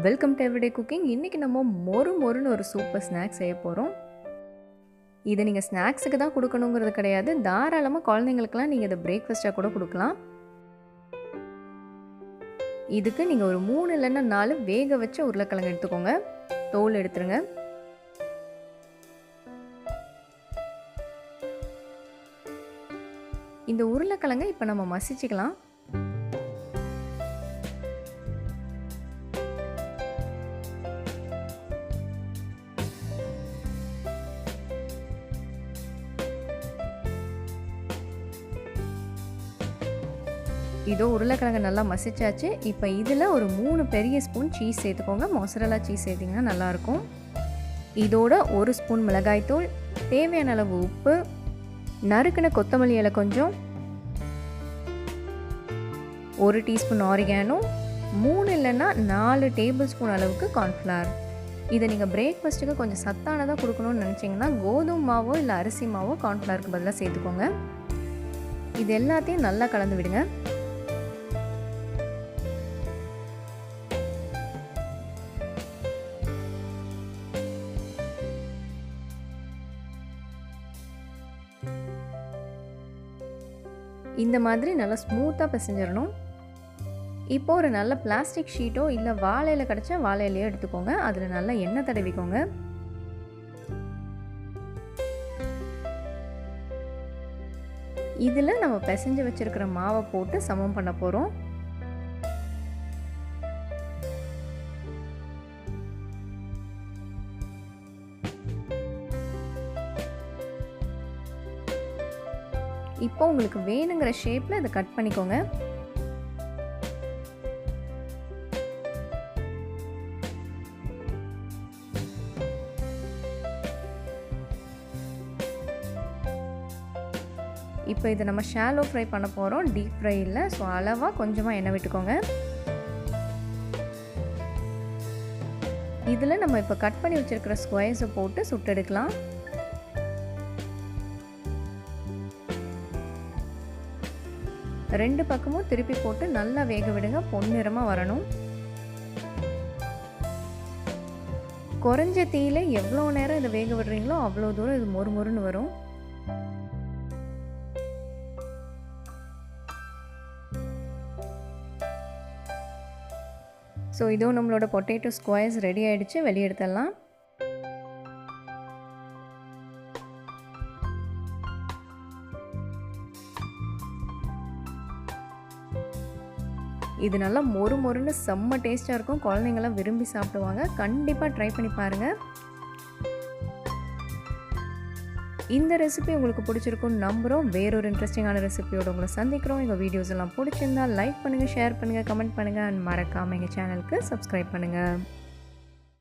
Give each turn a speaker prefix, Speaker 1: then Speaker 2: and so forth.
Speaker 1: Welcome to everyday cooking. இன்றைக்கி நம்ம மொறுன்னு ஒரு சூப்பர் ஸ்நாக்ஸ் செய்ய போகிறோம். இதை நீங்கள் ஸ்நாக்ஸுக்கு தான் கொடுக்கணுங்கிறது கிடையாது, தாராளமாக குழந்தைங்களுக்கெல்லாம் நீங்கள் இதை பிரேக்ஃபாஸ்ட்டாக கூட கொடுக்கலாம். இதுக்கு நீங்கள் ஒரு 3 இல்லைன்னா 4 வேக வச்ச உருளைக்கிழங்கு எடுத்துக்கோங்க. தோல் எடுத்துருங்க. இந்த உருளைக்கிழங்கை இப்போ நம்ம மசிச்சுக்கலாம். இதோ உருளைக்கிழங்கு நல்லா மசிச்சாச்சு. இப்போ இதில் ஒரு 3 பெரிய ஸ்பூன் சீஸ் சேர்த்துக்கோங்க. மொசரல்லா சீஸ் சேர்த்திங்கன்னா நல்லாயிருக்கும். இதோட 1 ஸ்பூன் மிளகாய்த்தூள், தேவையான அளவு உப்பு, நறுக்கின கொத்தமல்லி இலை கொஞ்சம், 1 டீஸ்பூன் ஆரிகானோ, 3 இல்லைன்னா 4 டேபிள் ஸ்பூன் அளவுக்கு கார்ன்ஃப்ளவர். இதை நீங்கள் பிரேக்ஃபாஸ்ட்டுக்கு கொஞ்சம் சத்தானதாக கொடுக்கணும்னு நினச்சிங்கன்னா கோதுமை மாவோ இல்லை அரிசி மாவோ கார்ன்ஃப்ளவருக்கு பதிலாக சேர்த்துக்கோங்க. இது எல்லாத்தையும் நல்லா கலந்து விடுங்க. இந்த மாதிரி நல்லா ஸ்மூத்தாக பிசைஞ்சிடணும். இப்போ ஒரு நல்ல பிளாஸ்டிக் ஷீட்டோ இல்லை வாழையில கிடச்சா வாழை இலையோ எடுத்துக்கோங்க. அதில் நல்லா எண்ணெய் தடவிக்கோங்க. இதில் நம்ம பிசைஞ்சு வச்சுருக்கிற மாவை போட்டு சமம் பண்ண போகிறோம். இப்போ உங்களுக்கு வேணுங்கிற ஷேப்பில் இதை கட் பண்ணிக்கோங்க. இப்போ இதை நம்ம ஷாலோ ஃப்ரை பண்ண போகிறோம், டீப் ஃப்ரை இல்லை. ஸோ அளவாக கொஞ்சமாக எண்ணெய் விட்டுக்கோங்க. இதில் நம்ம இப்போ கட் பண்ணி வச்சுருக்கிற ஸ்கொயர்ஸை போட்டு சுட்டெடுக்கலாம். ரெண்டு பக்கமும் திருப்பி போட்டு நல்லா வேக விடுங்க. பொன்னிறமாக வரணும். குறைஞ்ச தீயில எவ்வளோ நேரம் இதை வேக விடுறீங்களோ அவ்வளோ தூரம் இது மொறுன்னு வரும். ஸோ இதோ நம்மளோட பொட்டேட்டோ ஸ்கொயர்ஸ் ரெடி ஆகிடுச்சு. வெளியே எடுத்துடலாம். இது நல்லா மொறுன்னு செம்ம டேஸ்ட்டாக இருக்கும். குழந்தைங்களாம் விரும்பி சாப்பிடுவாங்க. கண்டிப்பாக ட்ரை பண்ணி பாருங்கள். இந்த ரெசிபி உங்களுக்கு பிடிச்சிருக்குன்னு நம்புகிறோம். வேறொரு இன்ட்ரெஸ்டிங்கான ரெசிபியோடு உங்களை சந்திக்கிறோம். எங்கள் வீடியோஸ் எல்லாம் பிடிச்சிருந்தால் லைக் பண்ணுங்கள், ஷேர் பண்ணுங்கள், கமெண்ட் பண்ணுங்கள் அண்ட் மறக்காமல் எங்கள் சேனலுக்கு சப்ஸ்கிரைப் பண்ணுங்கள்.